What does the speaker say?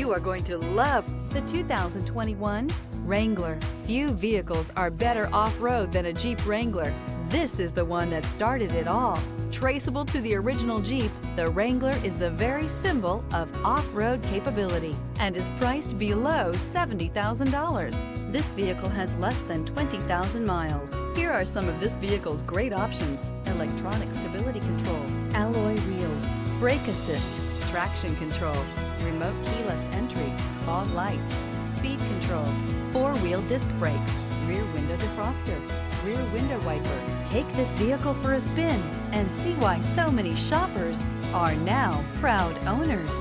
You are going to love the 2021 Wrangler. Few vehicles are better off-road than a Jeep Wrangler. This is the one that started it all. Traceable to the original Jeep, the Wrangler is the very symbol of off-road capability and is priced below $70,000. This vehicle has less than 20,000 miles. Here are some of this vehicle's great options: electronic stability control, alloy wheels, brake assist, traction control, remote keyless entry, fog lights, speed control, four-wheel disc brakes, rear window defroster, rear window wiper. Take this vehicle for a spin and see why so many shoppers are now proud owners.